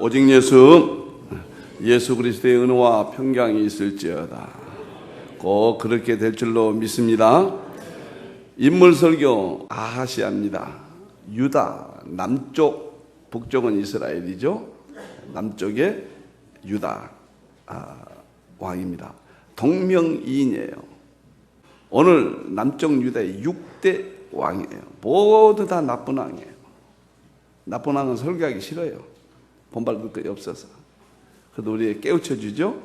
오직 예수 그리스도의 은혜와 평강이 있을지어다. 꼭 그렇게 될 줄로 믿습니다. 인물 설교 아하시아입니다. 유다 남쪽, 북쪽은 이스라엘이죠. 남쪽에 유다 왕입니다. 동명이인이에요. 오늘 남쪽 유다의 6대 왕이에요. 모두 다 나쁜 왕이에요. 나쁜 왕은 설교하기 싫어요. 본받을 것이 없어서. 그래도 우리에게 깨우쳐 주죠.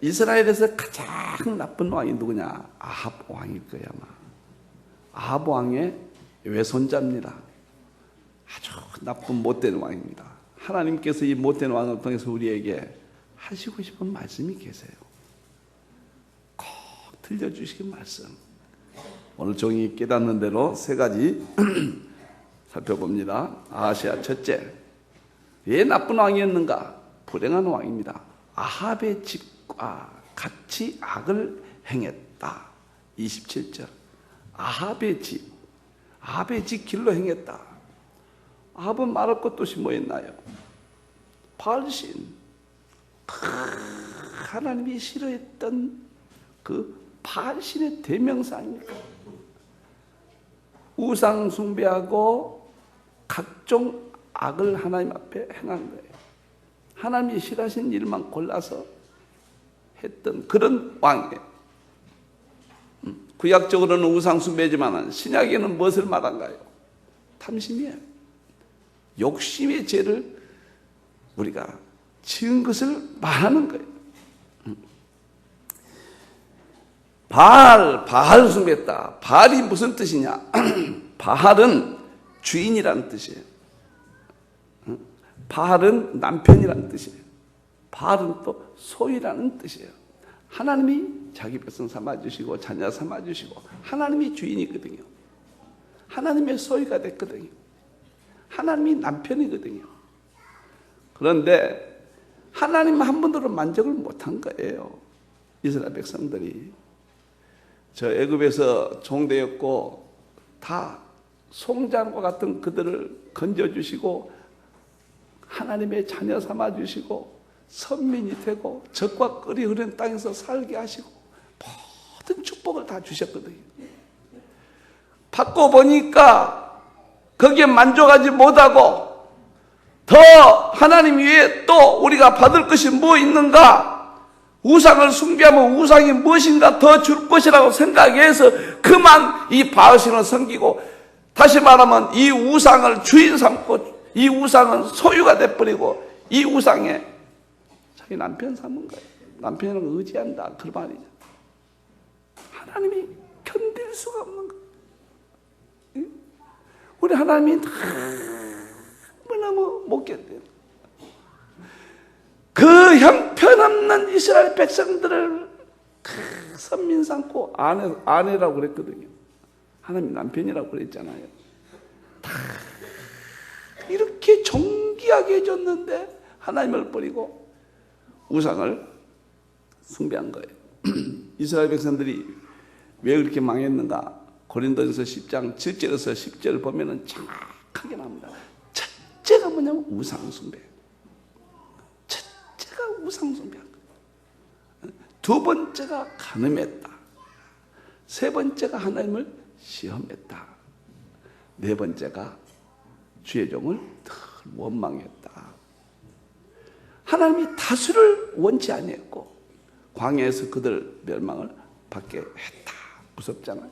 이스라엘에서 가장 나쁜 왕이 누구냐? 아합 왕일 거야 아마. 아합 왕의 외손자입니다. 아주 나쁜 못된 왕입니다. 하나님께서 이 못된 왕을 통해서 우리에게 하시고 싶은 말씀이 계세요. 꼭 들려주시긴 말씀. 오늘 종이 깨닫는 대로 세 가지 살펴봅니다. 아하시아 첫째, 왜 나쁜 왕이었는가? 불행한 왕입니다. 아합의 집과 같이 악을 행했다. 27절. 아합의 집 길로 행했다. 아합은 말할 것 없이 뭐 했나요? 바알신, 하나님이 싫어했던 그 바알신의 대명사 아닙니까? 우상 숭배하고 각종 악을 하나님 앞에 행한 거예요. 하나님이 싫어하신 일만 골라서 했던 그런 왕이에요. 구약적으로는 우상 숭배지만 신약에는 무엇을 말한가요? 탐심이에요. 욕심의 죄를 우리가 지은 것을 말하는 거예요. 바알 숭배했다. 바알이 무슨 뜻이냐? 바알은 주인이라는 뜻이에요. 바알은 남편이라는 뜻이에요. 바알은 또 소유라는 뜻이에요. 하나님이 자기 백성 삼아주시고 자녀 삼아주시고 하나님이 주인이거든요. 하나님의 소유가 됐거든요. 하나님이 남편이거든요. 그런데 하나님 한 분들은 만족을 못한 거예요. 이스라엘 백성들이. 저 애굽에서 종되었고 다 송장과 같은 그들을 건져주시고 하나님의 자녀 삼아주시고 선민이 되고 적과 끓이 흐르는 땅에서 살게 하시고 모든 축복을 다 주셨거든요. 받고 보니까 거기에 만족하지 못하고 더 하나님 위에 또 우리가 받을 것이 뭐 있는가? 우상을 숭배하면 우상이 무엇인가 더 줄 것이라고 생각해서 그만 이 바알신을 섬기고, 다시 말하면 이 우상을 주인 삼고 이 우상은 소유가 돼버리고 이 우상에 자기 남편 삼은 거예요. 남편을 의지한다 그 말이죠. 하나님이 견딜 수가 없는 거예요. 우리 하나님이 너무너무 못 견뎌요. 그 형편없는 이스라엘 백성들을 선민 삼고 아내라고 그랬거든요. 하나님 남편이라고 그랬잖아요. 다 이렇게 존귀하게 해줬는데 하나님을 버리고 우상을 숭배한 거예요. 이스라엘 백성들이 왜 그렇게 망했는가? 고린도전서 10장 7절에서 10절을 보면 정확하게 나옵니다. 첫째가 뭐냐면 우상 숭배. 첫째가 우상 숭배한 거예요. 두 번째가 간음했다. 세 번째가 하나님을 시험했다. 네 번째가 주의 종을 늘 원망했다. 하나님이 다수를 원치 아니했고 광야에서 그들 멸망을 받게 했다. 무섭잖아요.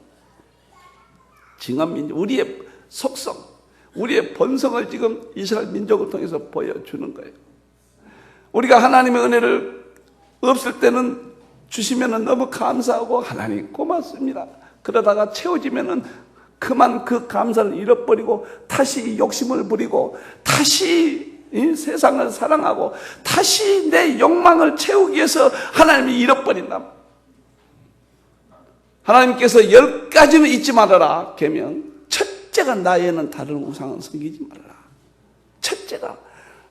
징함민족, 우리의 속성, 우리의 본성을 지금 이스라엘 민족을 통해서 보여주는 거예요. 우리가 하나님의 은혜를 없을 때는 주시면 너무 감사하고 하나님 고맙습니다. 그러다가 채워지면은 그만 그 감사를 잃어버리고 다시 욕심을 부리고 다시 이 세상을 사랑하고 다시 내 욕망을 채우기 위해서 하나님이 잃어버린다. 하나님께서 10가지는 잊지 말아라 계명. 첫째가 나에는 다른 우상은 섬기지 말아라. 첫째가.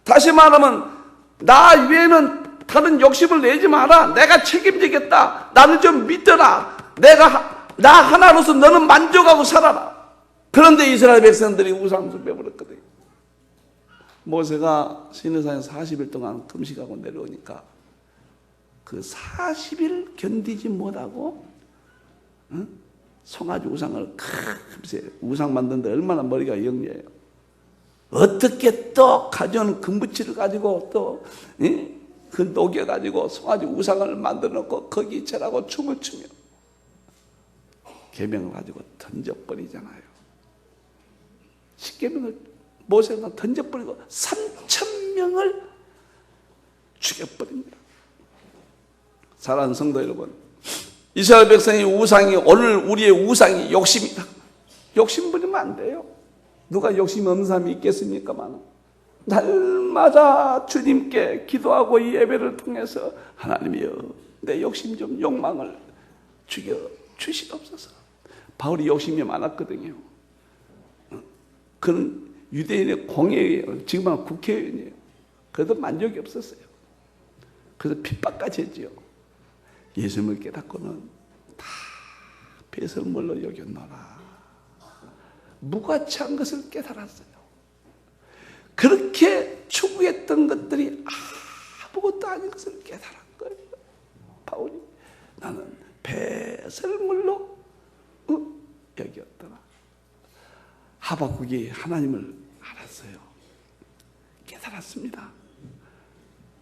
다시 말하면 나 외에는 다른 욕심을 내지 마라. 내가 책임지겠다. 나를 좀 믿어라. 나 하나로서 너는 만족하고 살아라. 그런데 이스라엘 백성들이 우상 숭배해버렸거든요. 모세가 시내산에 40일 동안 금식하고 내려오니까 그 40일 견디지 못하고 송아지 우상을 금세 우상 만드는데 얼마나 머리가 영리해요. 어떻게 또 가져온 금붙이를 가지고 또 그 녹여가지고 송아지 우상을 만들어 놓고 거기 절하고 춤을 추며 계명을 가지고 던져버리잖아요. 십계명을 모세가 던져버리고 3,000명을 죽여버립니다. 사랑하는 성도 여러분, 이스라엘 백성의 우상이 오늘 우리의 우상이 욕심이다. 욕심 부리면 안 돼요. 누가 욕심 없는 사람이 있겠습니까만 날마다 주님께 기도하고 이 예배를 통해서 하나님이여 내 욕심 좀 욕망을 죽여 주시옵소서. 바울이 욕심이 많았거든요. 그는 유대인의 공예예요. 지금은 국회의원이에요. 그래도 만족이 없었어요. 그래서 핍박까지 했지요. 예수님을 깨닫고는 다 배설물로 여겼노라. 무가치한 것을 깨달았어요. 그렇게 추구했던 것들이 아무것도 아닌 것을 깨달은 거예요. 바울이 나는 배설물로 여겼더라. 하박국이 하나님을 알았어요. 깨달았습니다.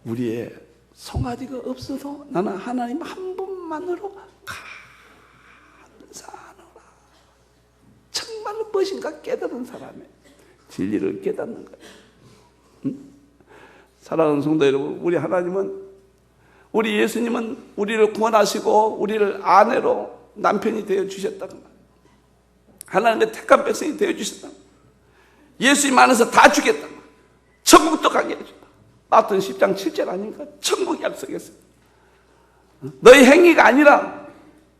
우리의 송아지가 없어도 나는 하나님 한 분만으로 감사하노라. 정말 무엇인가 깨달은 사람의 진리를 깨닫는 거예요. 사랑하는 성도 여러분, 우리 하나님은, 우리 예수님은 우리를 구원하시고 우리를 아내로 남편이 되어주셨다는 거예요. 하나님의 택한 백성이 되어주셨다. 예수님 안에서 다 주겠다. 천국도 가게 해준다. 마태복음 10장 7절 아닙니까? 천국 약속했어요. 너희 행위가 아니라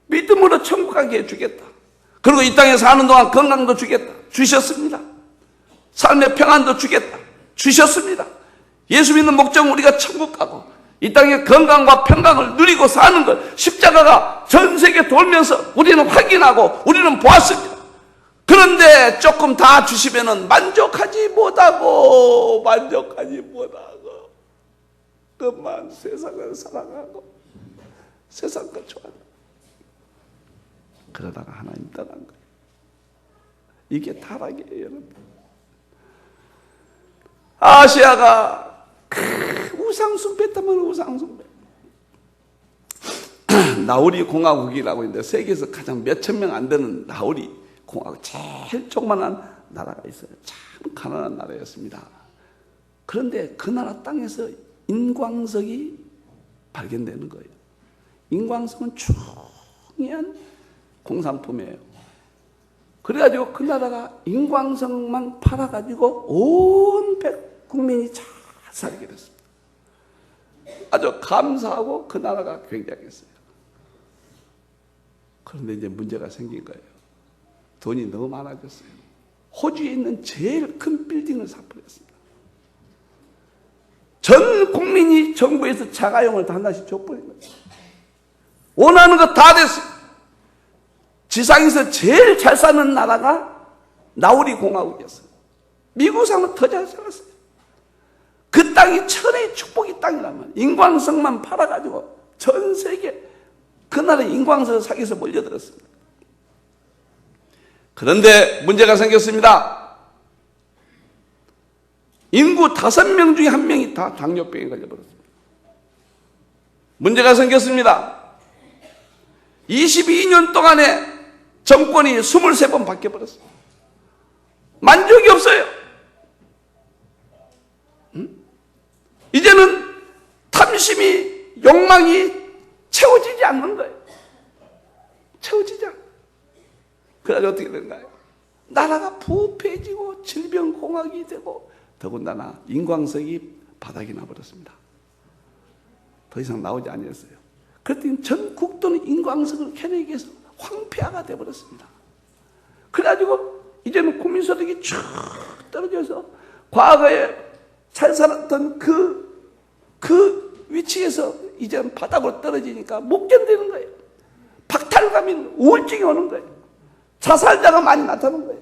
믿음으로 천국 가게 해주겠다. 그리고 이 땅에 사는 동안 건강도 주겠다. 주셨습니다. 삶의 평안도 주겠다. 주셨습니다. 예수 믿는 목적은 우리가 천국 가고 이 땅에 건강과 평강을 누리고 사는 것, 십자가가 전 세계 돌면서 우리는 확인하고 우리는 보았습니다. 그런데 조금 다 주시면은 만족하지 못하고 그만 세상을 사랑하고 세상 걸 좋아한다. 그러다가 하나님 떠난 거예요. 이게 타락이에요, 여러분. 아시아가 우상숭배했다면 우상숭배. 나우리 공화국이라고 있는데 세계에서 가장 몇천 명 안 되는 나우리 공화국, 제일 조그만한 나라가 있어요. 참 가난한 나라였습니다. 그런데 그 나라 땅에서 인광석이 발견되는 거예요. 인광석은 중요한 공산품이에요. 그래가지고 그 나라가 인광석만 팔아가지고 온 국민이 잘 살게 됐습니다. 아주 감사하고 그 나라가 굉장했어요. 그런데 이제 문제가 생긴 거예요. 돈이 너무 많아졌어요. 호주에 있는 제일 큰 빌딩을 사버렸습니다. 전 국민이 정부에서 자가용을 다 하나씩 줘버린 거예요. 원하는 거 다 됐어요. 지상에서 제일 잘 사는 나라가 나우리 공화국이었어요. 미국상은 더 잘 살았어요. 그 땅이 천의 축복의 땅이라면 인광석만 팔아가지고 전 세계 그 나라 인광석을 사기 위해서 몰려들었습니다. 그런데 문제가 생겼습니다. 인구 5명 중에 1명이 다 당뇨병에 걸려버렸습니다. 문제가 생겼습니다. 22년 동안에 정권이 23번 바뀌어버렸습니다. 만족이 없어요. 이제는 탐심이, 욕망이 채워지지 않는 거예요. 채워지지 않아요. 그래서 어떻게 된가요? 나라가 부패해지고 질병공학이 되고 더군다나 인광석이 바닥이 나버렸습니다. 더 이상 나오지 아니었어요. 그랬더니 전 국도는 인광석을 캐내기 위해서 황폐화가 되어버렸습니다. 그래가지고 이제는 국민소득이 쭉 떨어져서 과거에 잘 살았던 그 위치에서 이제는 바닥으로 떨어지니까 못 견디는 거예요. 박탈감이 우울증이 오는 거예요. 자살자가 많이 나타나는 거예요.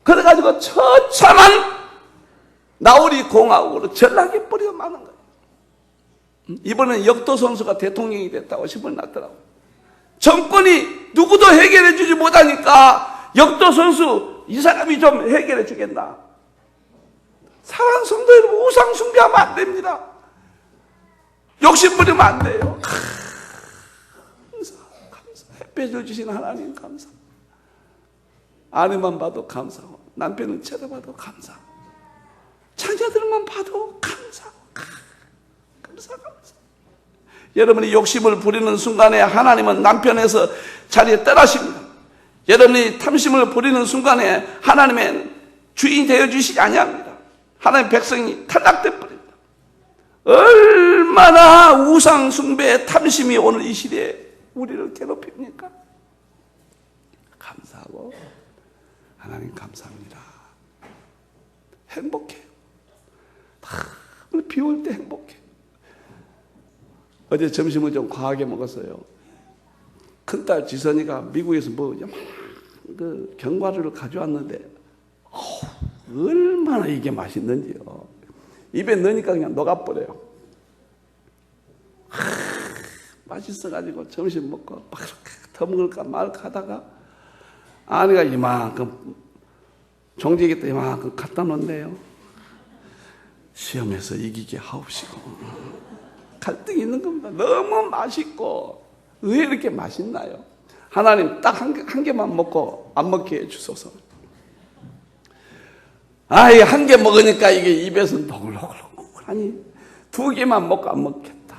그래가지고 처참한 나우리 공화국으로 전락해 버려 마는 거예요. 이번엔 역도 선수가 대통령이 됐다고 신문 났더라고요. 정권이 누구도 해결해 주지 못하니까 역도 선수 이 사람이 좀 해결해 주겠나. 사랑하는 성도 여러분, 우상 숭배하면 안 됩니다. 욕심 부리면 안 돼요. 감사. 햇볕을 주신 하나님 감사. 아내만 봐도 감사하고 남편은 쳐다봐도 감사하고 자녀들만 봐도 감사하고 감사. 여러분이 욕심을 부리는 순간에 하나님은 남편에서 자리에 떠나십니다. 여러분이 탐심을 부리는 순간에 하나님의 주인이 되어주시지 아니합니다. 하나님의 백성이 탈락돼 버립니다. 얼마나 우상 숭배의 탐심이 오늘 이 시대에 우리를 괴롭힙니까? 감사하고 하나님 감사합니다. 행복해요. 비 올 때 행복해. 어제 점심을 좀 과하게 먹었어요. 큰딸 지선이가 미국에서 그 견과류를 가져왔는데 얼마나 이게 맛있는지요. 입에 넣으니까 그냥 녹아버려요. 맛있어가지고 점심 먹고 막 더 먹을까 말까 하다가 아내가 이만큼 종지에다 이만큼 갖다 놓네요. 시험에서 이기게 하옵시고. 갈등이 있는 겁니다. 너무 맛있고 왜 이렇게 맛있나요? 하나님 딱 한 개만 먹고 안 먹게 해주소서. 이게 한 개 먹으니까 이게 입에서 노글노글하니 2개만 먹고 안 먹겠다.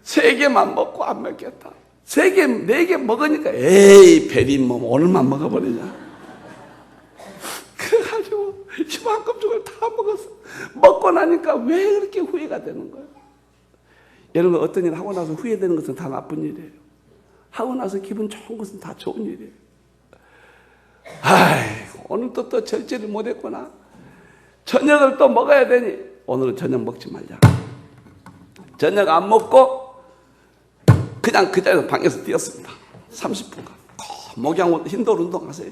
3개만 먹고 안 먹겠다. 3개, 4개 먹으니까 에이 베리 뭐 오늘만 먹어버리자. 그래가지고 이만큼 저걸 다 먹었어. 먹고 나니까 왜 그렇게 후회가 되는 거예요? 여러분, 어떤 일 하고 나서 후회되는 것은 다 나쁜 일이에요. 하고 나서 기분 좋은 것은 다 좋은 일이에요. 오늘도 또 절제를 못했구나. 저녁을 또 먹어야 되니 오늘은 저녁 먹지 말자. 저녁 안 먹고 그냥 그 자리에서 방에서 뛰었습니다. 30분간 목양 힘돌 운동하세요.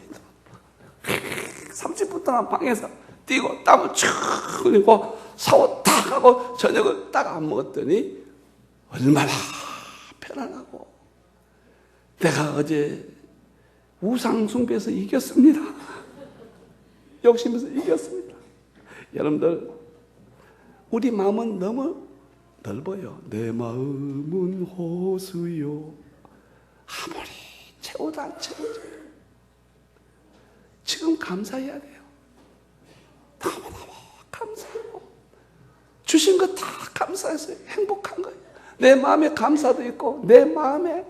30분 동안 방에서 뛰고 땀을 쭉 흘리고 샤워 딱 하고 저녁을 딱 안 먹었더니 얼마나 편안하고. 내가 어제 우상 숭배에서 이겼습니다. 욕심에서 이겼습니다. 여러분들, 우리 마음은 너무 넓어요. 내 마음은 호수요. 아무리 채워도 안 채워져요. 지금 감사해야 돼요. 너무너무 감사하고 주신 거 다 감사해서 행복한 거예요. 내 마음에 감사도 있고 내 마음에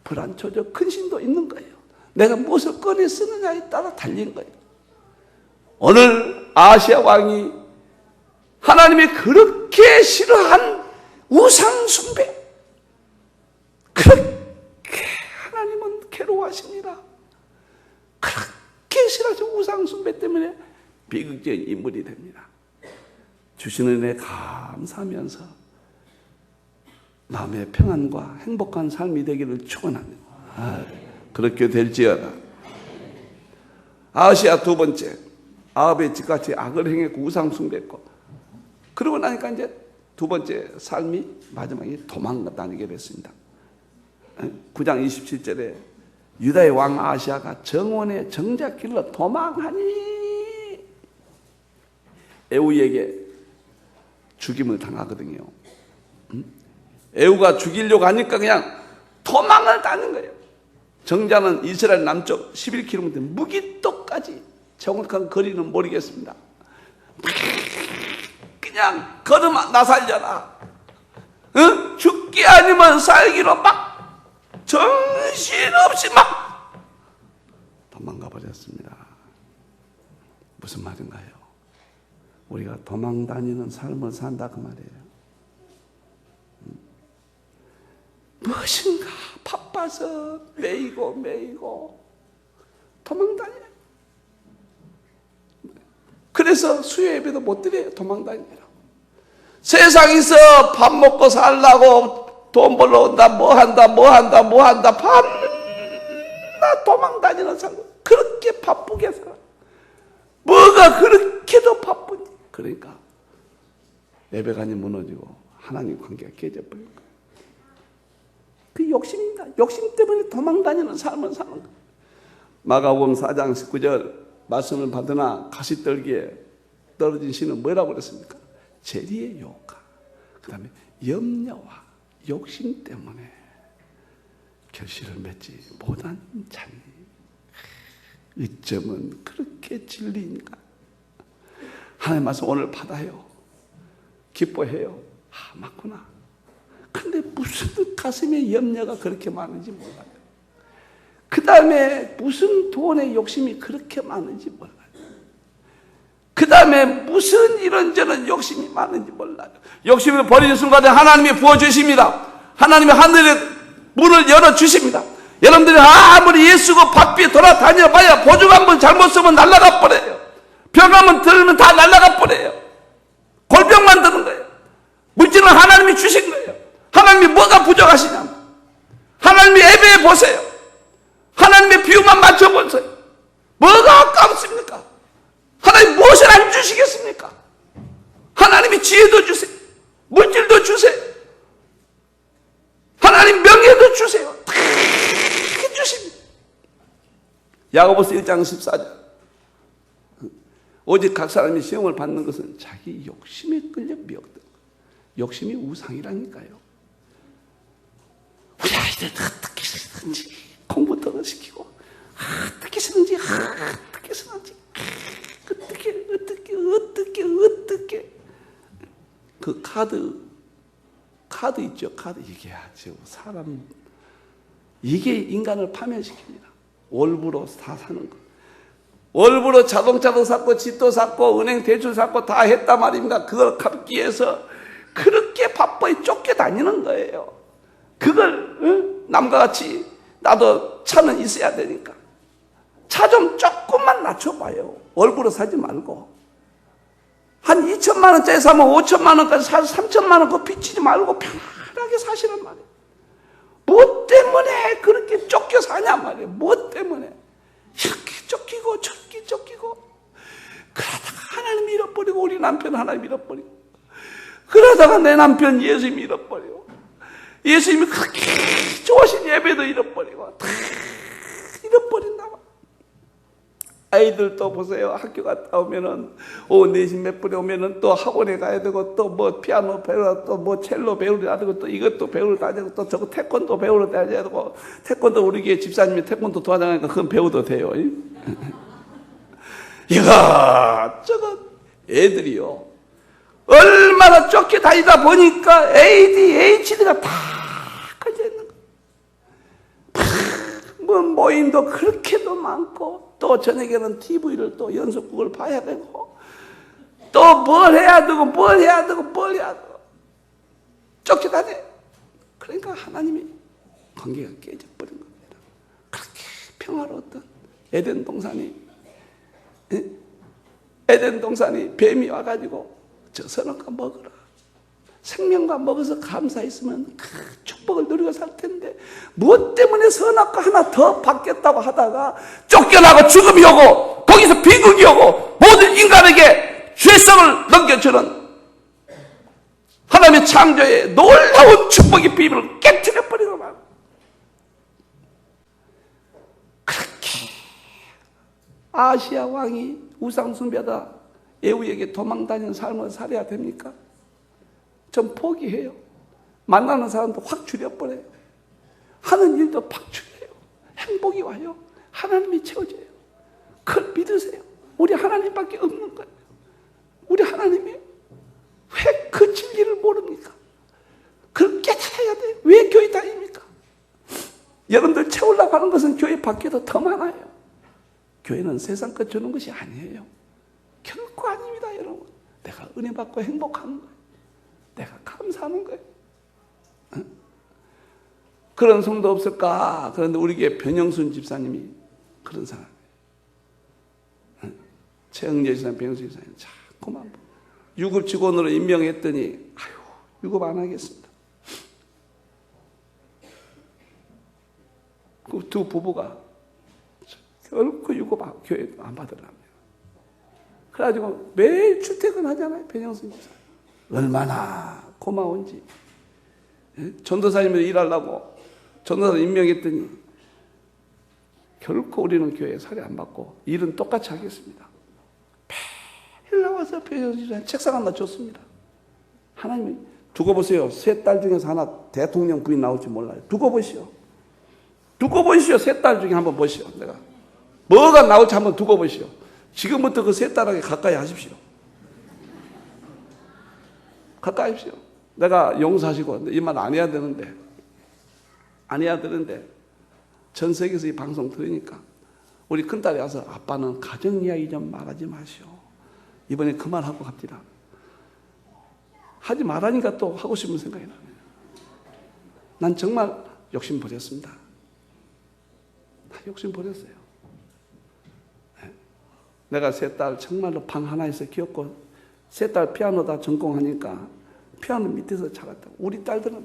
불안초조 근심도 있는 거예요. 내가 무엇을 꺼내 쓰느냐에 따라 달린 거예요. 오늘 아시아 왕이 하나님이 그렇게 싫어한 우상 숭배, 그렇게 하나님은 괴로워하십니다. 그렇게 싫어하신 우상 숭배 때문에 비극적인 인물이 됩니다. 주시는 은혜 감사하면서 마음의 평안과 행복한 삶이 되기를 축원합니다. 그렇게 될지어다. 아시아 두 번째, 아합의 집같이 악을 행했고 우상 숭배했고, 그러고 나니까 이제 두 번째 삶이 마지막에 도망다니게 됐습니다. 9장 27절에 유다의 왕 아시아가 정원의 정작길로 도망하니 에우에게 죽임을 당하거든요. 에우가 죽이려고 하니까 그냥 도망을 다닌 거예요. 정자는 이스라엘 남쪽 11km 무기토까지 정확한 거리는 모르겠습니다. 그냥 걸으면 나 살려라. 죽기 아니면 살기로 막 정신없이 막 도망가 버렸습니다. 무슨 말인가요? 우리가 도망 다니는 삶을 산다 그 말이에요. 무엇인가 바빠서 매이고 도망 다녀요. 그래서 수요 예배도 못 드려요. 도망 다니느라. 세상에서 밥 먹고 살라고 돈 벌러 온다, 뭐 한다 밤낮 도망 다니는 삶. 그렇게 바쁘게 살아. 뭐가 그렇게도 바쁜지. 그러니까 예배관이 무너지고 하나님 관계가 깨져버린 거예요. 그 욕심입니다. 욕심 때문에 도망다니는 삶을 사는 거예요. 마가복음 4장 19절 말씀을 받으나 가시떨기에 떨어진 신은 뭐라고 그랬습니까? 재리의 유혹과 그 다음에 염려와 욕심 때문에 결실을 맺지 못한 자니 어쩌면 그렇게 진리인가. 하나님 말씀 오늘 받아요. 기뻐해요. 아, 맞구나. 근데 무슨 가슴에 염려가 그렇게 많은지 몰라요. 그 다음에 무슨 돈에 욕심이 그렇게 많은지 몰라요. 그 다음에 무슨 이런저런 욕심이 많은지 몰라요. 욕심을 버리는 순간에 하나님이 부어주십니다. 하나님이 하늘의 문을 열어주십니다. 여러분들이 아무리 예수고 바삐 돌아다녀봐야 보증 한번 잘못 쓰면 날아가 버려요. 병 한번 들으면 다 날아가 버려요. 골병만 드는 거예요. 물질은 하나님이 주신 거예요. 하나님이 뭐가 부족하시냐. 하나님이 예배해 보세요. 하나님의 비유만 맞춰보세요. 뭐가 아깝습니까? 하나님 무엇을 안 주시겠습니까? 하나님이 지혜도 주세요. 물질도 주세요. 하나님 명예도 주세요. 다 주십니다. 야고보서 1장 14절. 오직 각 사람이 시험을 받는 것은 자기 욕심에 끌려 미혹된 것. 욕심이 우상이라니까요. 우리 아이들 어떻게 쓰는지 공부 더 시키고 어떻게 쓰는지 어떻게 쓰는지 어떻게 그 카드 있죠. 카드 이게 아주 사람 이게 인간을 파멸시킵니다. 월부로 다 사는 거. 월부로 자동차도 샀고 집도 샀고 은행 대출 샀고 다 했단 말입니다. 그걸 갚기 위해서 그렇게 바빠히 쫓겨다니는 거예요. 그걸 남과 같이 나도 차는 있어야 되니까 차 좀 조금만 낮춰봐요. 월부로 사지 말고 한 2천만 원짜리 사면 5천만 원까지 사서 3천만 원 그거 빚지지 말고 편하게 사시란 말이에요. 뭐 때문에 그렇게 쫓겨 사냐 말이에요. 뭐 때문에 이렇게 쫓기고 저렇게 쫓기고 그러다가 하나님 잃어버리고 우리 남편 하나님 잃어버리고 그러다가 내 남편 예수님 잃어버리고 예수님이 그렇게 좋아하신 예배도 잃어버리고 다 잃어버린다. 아이들도 보세요. 학교 갔다 오면은 오후 4시 몇 분에 오면은 또 학원에 가야 되고 또 뭐 피아노 배우러 또 뭐 첼로 배우러 되고 또 이것도 배우러 다녀야 되고 또 저거 태권도 배우러 다녀야 되고 태권도 우리 교회 집사님이 태권도 도와다니니까 그건 배워도 돼요. 이거 저거 애들이요. 얼마나 쫓겨다니다 보니까 ADHD가 다 걸려있는 거예요. 뭐 모임도 그렇게도 많고 또 저녁에는 TV를 또 연속극을 봐야 되고 또 뭘 해야 되고 뭘 해야 되고 뭘 해야 되고 쫓겨다녀. 그러니까 하나님이 관계가 깨져버린 겁니다. 그렇게 평화로웠던 에덴 동산이 뱀이 와가지고 저 선악과 먹으라. 생명과 먹어서 감사했으면 그 축복을 누리고 살 텐데 무엇 때문에 선악과 하나 더 받겠다고 하다가 쫓겨나고 죽음이 오고 거기서 비극이 오고 모든 인간에게 죄성을 넘겨주는 하나님의 창조의 놀라운 축복의 비밀을 깨뜨려버리고 말. 그렇게 아시아 왕이 우상 숭배하다 애우에게 도망다니는 삶을 살아야 됩니까? 전 포기해요. 만나는 사람도 확 줄여버려요. 하는 일도 확 줄여요. 행복이 와요. 하나님이 채워줘요. 그걸 믿으세요. 우리 하나님밖에 없는 거예요. 우리 하나님이 왜 그 진리를 모릅니까? 그걸 깨달아야 돼요. 왜 교회 다닙니까? 여러분들 채우려고 하는 것은 교회 밖에도 더 많아요. 교회는 세상 것 주는 것이 아니에요. 결코 아닙니다, 여러분. 내가 은혜 받고 행복하는 거예요. 내가 감사하는 거예요. 그런 성도 없을까? 그런데 우리 교회 변영순 집사님이 그런 사람이에요. 최영재 집사님, 변영순 집사님 자꾸만 유급 직원으로 임명했더니 아유 유급 안 하겠습니다. 그 두 부부가 결코 유급 교회 안 받으랍니다. 그래가지고 매일 출퇴근하잖아요. 변영순 집사. 얼마나 고마운지. 전도사님으로 일하려고 전도사 임명했더니 결코 우리는 교회에 살이 안 받고 일은 똑같이 하겠습니다. 매일 나와서 변영순 집사 책상 하나 줬습니다. 하나님이 두고 보세요. 세 딸 중에서 하나 대통령 부인 나올지 몰라요. 두고 보시오. 두고 보시오. 세 딸 중에 한번 보시오. 내가 뭐가 나올지 한번 두고 보시오. 지금부터 그 세 딸에게 가까이 하십시오. 가까이 하십시오. 내가 용서하시고 이 말 안 해야 되는데 전 세계에서 이 방송 들으니까 우리 큰딸이 와서 아빠는 가정 이야기 좀 말하지 마시오. 이번에 그만하고 갑니다. 하지 말라니까 또 하고 싶은 생각이 나네요. 난 정말 욕심 버렸습니다. 나 욕심 버렸어요. 내가 세 딸 정말로 방 하나에서 키웠고 세 딸 피아노 다 전공하니까 피아노 밑에서 자랐다고. 우리 딸들은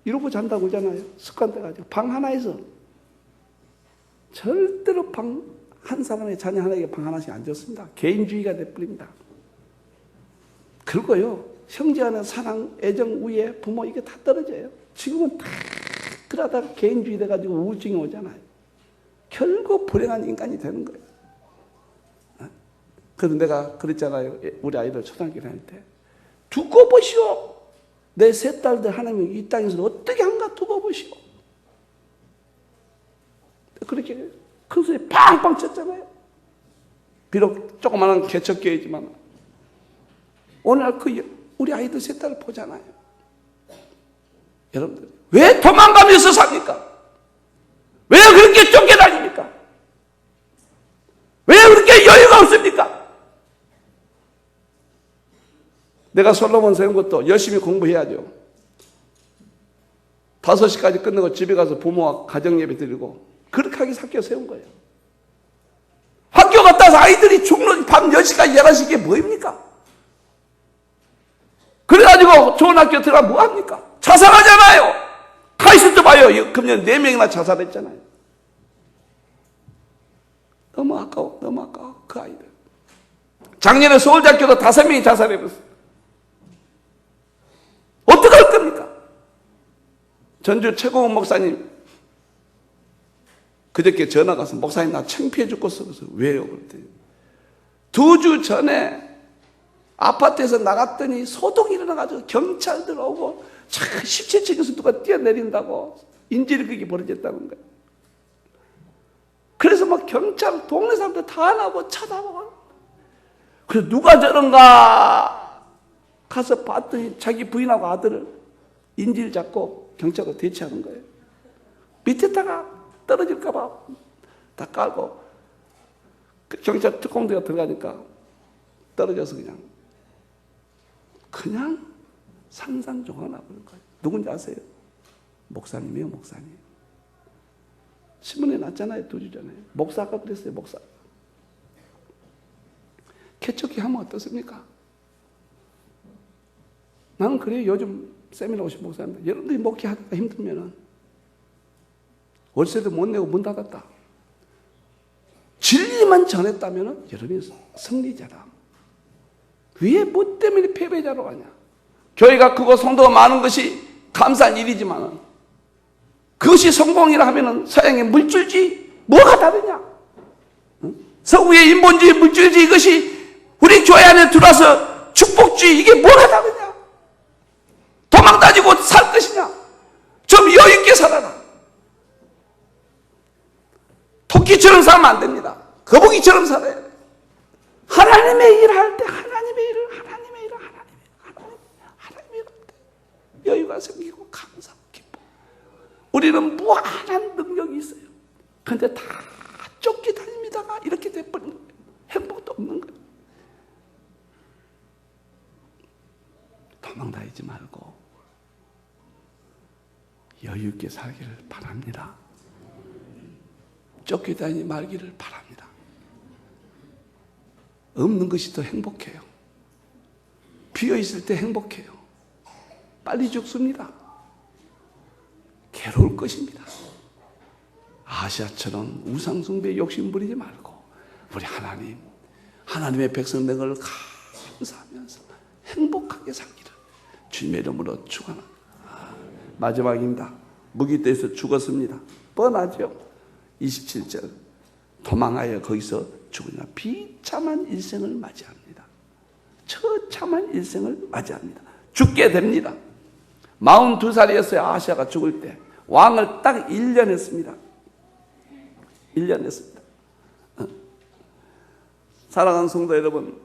이러고 잔다고 그러잖아요. 습관돼가지고 방 하나에서 절대로 방 한 사람의 자녀 하나에게 방 하나씩 안 줬습니다. 개인주의가 돼버립니다. 그리고요 형제 간의 사랑, 애정, 우애, 부모 이게 다 떨어져요. 지금은 다 그러다가 개인주의 돼가지고 우울증이 오잖아요. 결국 불행한 인간이 되는 거예요. 그래서 내가 그랬잖아요. 우리 아이들 초등학교 다닐 때. 두고 보시오. 내 세 딸들 하나님이 이 땅에서 어떻게 한가 두고 보시오. 그렇게 큰 소리 팡팡 쳤잖아요. 비록 조그마한 개척교회지만 오늘날 우리 아이들 세 딸을 보잖아요. 여러분들 왜 도망가면서 삽니까? 왜 그렇게 쫓겨다닙니까? 왜 그렇게 여유가 없습니까? 내가 솔로몬 세운 것도 열심히 공부해야죠. 5시까지 끝내고 집에 가서 부모와 가정예배 드리고 그렇게 하기 학교 세운 거예요. 학교 갔다 와서 아이들이 죽는 밤 10시까지 11시 이게 뭐입니까? 그래가지고 좋은 학교 들어가면 뭐합니까? 자살하잖아요. 카이스트 봐요. 금년 4명이나 자살했잖아요. 너무 아까워. 그 아이들. 작년에 서울대학교도 5명이 자살해버렸어요. 어떡할 겁니까? 전주 최고원 목사님 그저께 전화가 와서 목사님 나 창피해 죽겠어. 그래서 왜요? 그랬더니 2주 전에 아파트에서 나갔더니 소동이 일어나가지고 경찰 들어오고 참 십체층에서 누가 뛰어내린다고 인질극이 벌어졌다는 거예요. 그래서 막 경찰 동네 사람들 다 나오고 쳐다보고 그래서 누가 저런가 가서 봤더니 자기 부인하고 아들을 인질 잡고 경찰과 대치하는 거예요. 밑에다가 떨어질까 봐 다 깔고 경찰 특공대가 들어가니까 떨어져서 그냥 산산조각 나버린 거예요. 누군지 아세요? 목사님이에요. 목사님. 신문에 났잖아요. 2주 전에. 목사가 그랬어요. 목사. 개척기 하면 어떻습니까? 나는 그래요. 요즘 세미나 오신 목사님들. 여러분들이 목회하기가 힘들면은 월세도 못 내고 문 닫았다. 진리만 전했다면은 여러분이 승리자다. 왜 뭐 때문에 패배자로 가냐? 교회가 크고 성도가 많은 것이 감사한 일이지만 그것이 성공이라 하면은 서양의 물질주의 뭐가 다르냐? 서구의 인본주의 물질주의 이것이 우리 교회 안에 들어와서 축복주의 이게 뭐가 다르냐? 도망 다니고 살 것이냐? 좀 여유 있게 살아라. 토끼처럼 살면 안 됩니다. 거북이처럼 살아야 돼요. 하나님의 일을 할 때 하나님의 일을 할 때 여유가 생기고 감사하고 기뻐. 우리는 무한한 능력이 있어요. 그런데 다 쫓기다닙니다가 이렇게 돼버린 거예요. 행복도 없는 거예요. 도망다니지 말고 여유 있게 살기를 바랍니다. 쫓기다니지 말기를 바랍니다. 없는 것이 더 행복해요. 비어있을 때 행복해요. 빨리 죽습니다. 괴로울 것입니다. 아시아처럼 우상숭배에 욕심 부리지 말고 우리 하나님의 백성 된 걸 감사하면서 행복하게 살기를 주님의 이름으로 축원합니다. 마지막입니다. 무기때에서 죽었습니다. 뻔하죠. 27절 도망하여 거기서 죽으나 비참한 일생을 맞이합니다. 처참한 일생을 맞이합니다. 죽게 됩니다. 42살이었어요. 아하시아가 죽을 때. 왕을 딱 1년 했습니다. 1년 했습니다. 사랑하는 성도 여러분,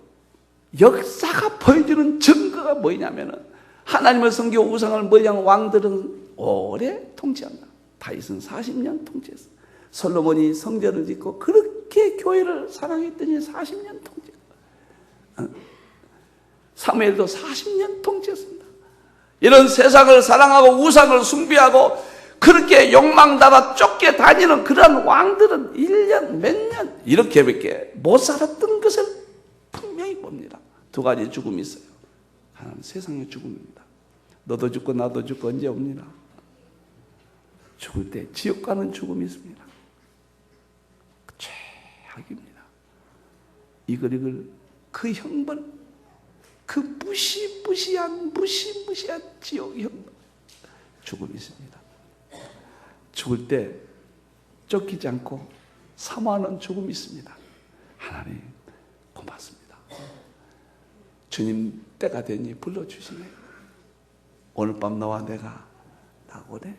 역사가 보여주는 증거가 뭐냐면은 하나님을 섬기고 우상을 멀리한 왕들은 오래 통치한다. 다윗은 40년 통치했어. 솔로몬이 성전을 짓고 그렇게 교회를 사랑했더니 40년 통치했어. 사무엘도 40년 통치했습니다. 이런 세상을 사랑하고 우상을 숭배하고 그렇게 욕망다가 쫓겨 다니는 그런 왕들은 1년 몇 년 이렇게밖에 못 살았던 것을 분명히 봅니다. 두 가지 죽음이 있어요. 하나는 세상의 죽음입니다. 너도 죽고 나도 죽고 언제 옵니다. 죽을 때 지옥 가는 죽음이 있습니다. 최악입니다. 이글 그 형벌, 그 무시무시한 지옥 형벌, 죽음이 있습니다. 죽을 때 쫓기지 않고 사모하는 죽음이 있습니다. 하나님 고맙습니다. 주님 때가 되니 불러주시네. 오늘 밤 너와 내가 낙원에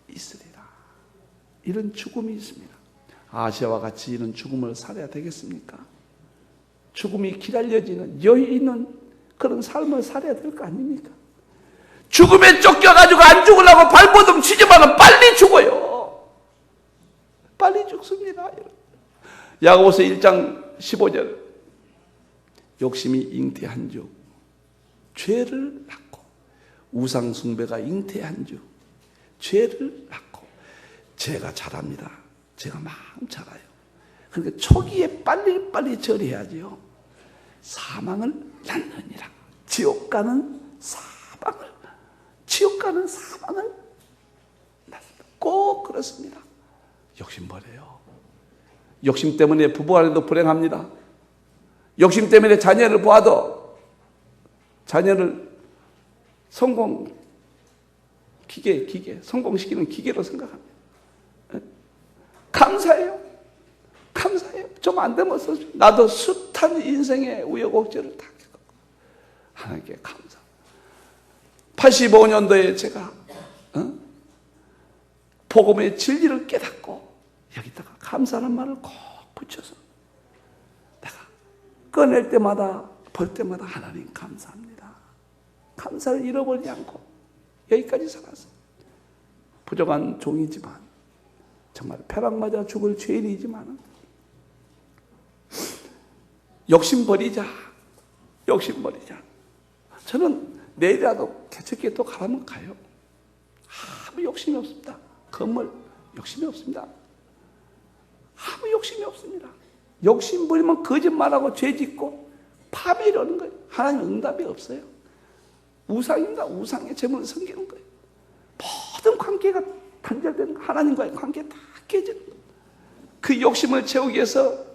있으리라. 이런 죽음이 있습니다. 아시아와 같이 이런 죽음을 살아야 되겠습니까? 죽음이 기다려지는 여유 있는 그런 삶을 살아야 될 거 아닙니까? 죽음에 쫓겨가지고 안 죽으려고 발버둥 치지만은 빨리 죽어요. 빨리 죽습니다. 야고보서 1장 15절 욕심이 잉태한 주 죄를 낳고 우상 숭배가 잉태한 주 죄를 낳고 죄가 자랍니다. 죄가 막 자라요. 그러니까 초기에 빨리 처리해야지요. 사망을 낳느니라. 지옥 가는 사망을 낳습니다. 꼭 그렇습니다. 욕심 버려요. 욕심 때문에 부부간에도 불행합니다. 욕심 때문에 자녀를 보아도 자녀를 성공시키는 기계로 생각합니다. 감사해요. 좀 안 되면 나도 숱한 인생의 우여곡절을 다 겪었고 하나님께 감사. 85년도에 제가 복음의 진리를 깨닫고 여기다가 감사하는 말을 꼭 붙여서 내가 꺼낼 때마다 볼 때마다 하나님 감사합니다. 감사를 잃어버리지 않고 여기까지 살았어요. 부족한 종이지만 정말 벼락 맞아 죽을 죄인이지만 욕심 버리자. 저는 내일이라도 개척교회 또 가라면 가요. 아무 욕심이 없습니다. 건물 욕심이 없습니다. 아무 욕심이 없습니다. 욕심 부리면 거짓말하고 죄짓고 파멸 이러는 거예요. 하나님 응답이 없어요. 우상입니다. 우상의 제물을 섬기는 거예요. 모든 관계가 단절되는 거예요. 하나님과의 관계 다 깨지는 거예요. 그 욕심을 채우기 위해서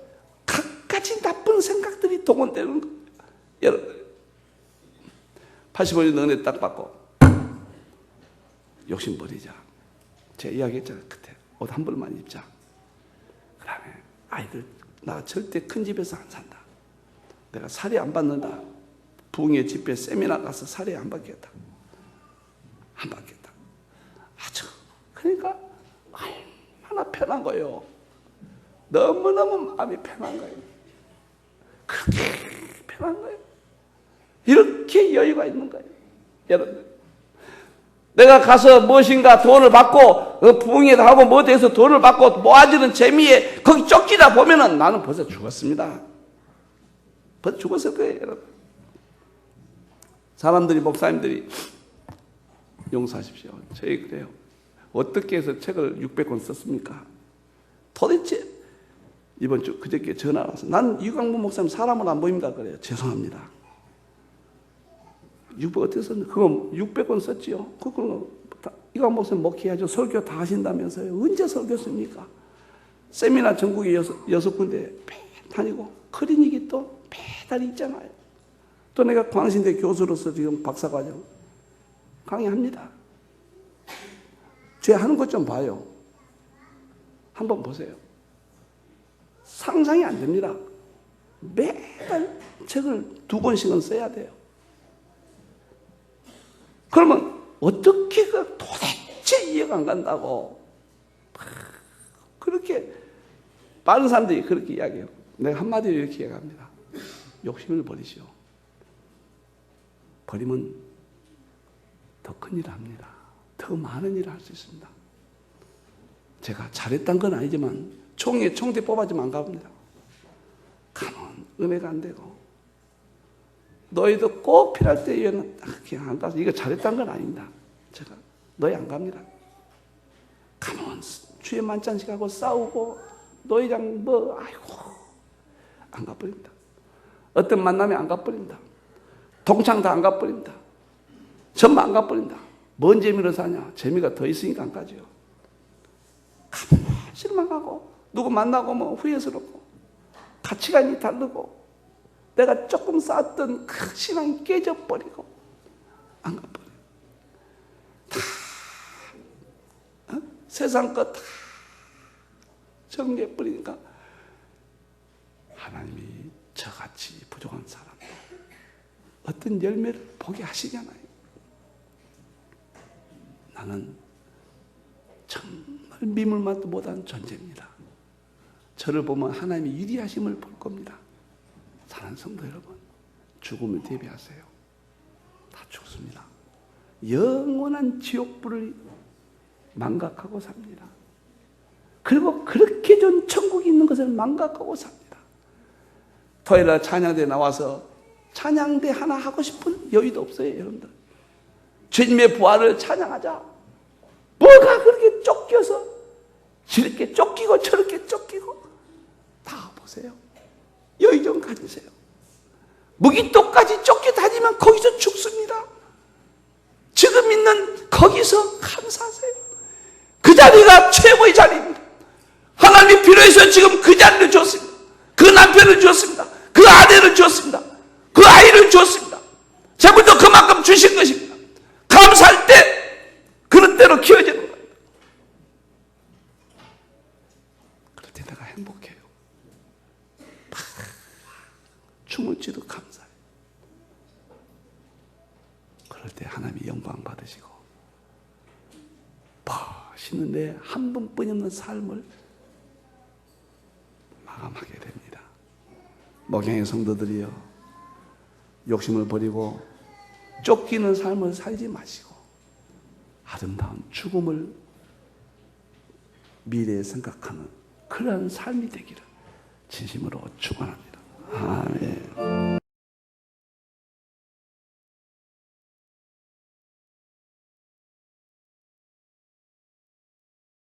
갖가지 나쁜 생각들이 동원되는 거예요. 여러분 85년 은혜 딱 받고 욕심 버리자. 제가 이야기했잖아요. 그때 옷 한 벌만 입자. 그 다음에 아이들 나 절대 큰 집에서 안 산다. 내가 살이 안 받는다. 부흥회 집회 세미나 가서 살이 안 받겠다. 아주 그러니까 얼마나 편한 거예요. 너무너무 마음이 편한 거예요. 그렇게 편한 거예요. 이렇게 여유가 있는 거예요. 여러분 내가 가서 무엇인가 돈을 받고 부흥회도 하고 뭐도 해서 돈을 받고 모아지는 재미에 거기 쫓기다 보면은 나는 벌써 죽었습니다. 벌써 죽었을 거예요. 여러분 사람들이 목사님들이 용서하십시오. 저희 그래요. 어떻게 해서 책을 600권 썼습니까? 도대체 이번 주 그저께 전화 와서 난 이광무 목사님 사람을 안 보입니다 그래요. 죄송합니다. 600 어떻게 썼는데 그거 600권 썼지요. 그거 이광무 목사님 목회하죠. 설교 다 하신다면서요. 언제 설교했습니까? 세미나 전국에 6군데 다니고 클리닉이 또 매달 있잖아요. 또 내가 광신대 교수로서 지금 박사과정 강의합니다. 제 하는 것 좀 봐요. 한번 보세요. 상상이 안 됩니다. 매달 책을 2권씩은 써야 돼요. 그러면 어떻게 도대체 이해가 안 간다고. 그렇게 많은 사람들이 그렇게 이야기해요. 내가 한마디로 이렇게 이야기합니다. 욕심을 버리시오. 버리면 더 큰 일을 합니다. 더 많은 일을 할 수 있습니다. 제가 잘했던 건 아니지만 총대 뽑아주면 안 갑니다. 가면 은혜가 안 되고 너희도 꼭 필요할 때 그냥 안 가서 이거 잘했던 건 아닙니다. 제가 너희 안 갑니다. 가면 주에 만찬씩 하고 싸우고 너희랑 아이고 안 가버립니다. 어떤 만남에 안 가버립니다. 동창 다 안 가버립니다. 전부 안 가버린다. 뭔 재미로 사냐? 재미가 더 있으니까 안 가죠. 가면 실망하고 누구 만나고 후회스럽고 가치관이 다르고 내가 조금 쌓았던 그 신앙이 깨져버리고 안 가버려요. 다 세상 것 다 정리해버리니까 하나님이 저같이 부족한 사람 어떤 열매를 보게 하시잖아요. 나는 정말 미물만도 못한 존재입니다. 저를 보면 하나님이 유리하심을 볼 겁니다. 사랑하는 성도 여러분, 죽음을 대비하세요. 다 죽습니다. 영원한 지옥불을 망각하고 삽니다. 그리고 그렇게 좋은 천국이 있는 것을 망각하고 삽니다. 토요일날 찬양대에 나와서 찬양대 하나 하고 싶은 여유도 없어요, 여러분들. 주님의 부활을 찬양하자. 뭐가 그렇게 쫓겨서 저렇게 쫓기고 저렇게 쫓기고 다 보세요. 여유 좀 가지세요. 무기토까지 쫓겨 다니면 거기서 죽습니다. 지금 있는 거기서 감사하세요. 그 자리가 최고의 자리입니다. 하나님이 필요해서 지금 그 자리를 줬습니다. 그 남편을 줬습니다. 그 아내를 줬습니다. 그 아이를 줬습니다. 재물도 그만큼 주신 것입니다. 감사할 때 그런 대로 키워지는 겁니다. 그럴 때 내가 행복해요. 춤을 추도 감사해요. 그럴 때 하나님이 영광 받으시고 멋있는 내 한 번뿐이 없는 삶을 마감하게 됩니다. 목양의 성도들이여, 욕심을 버리고 쫓기는 삶을 살지 마시고 아름다운 죽음을 미래에 생각하는 그러한 삶이 되기를 진심으로 축원합니다. 아멘.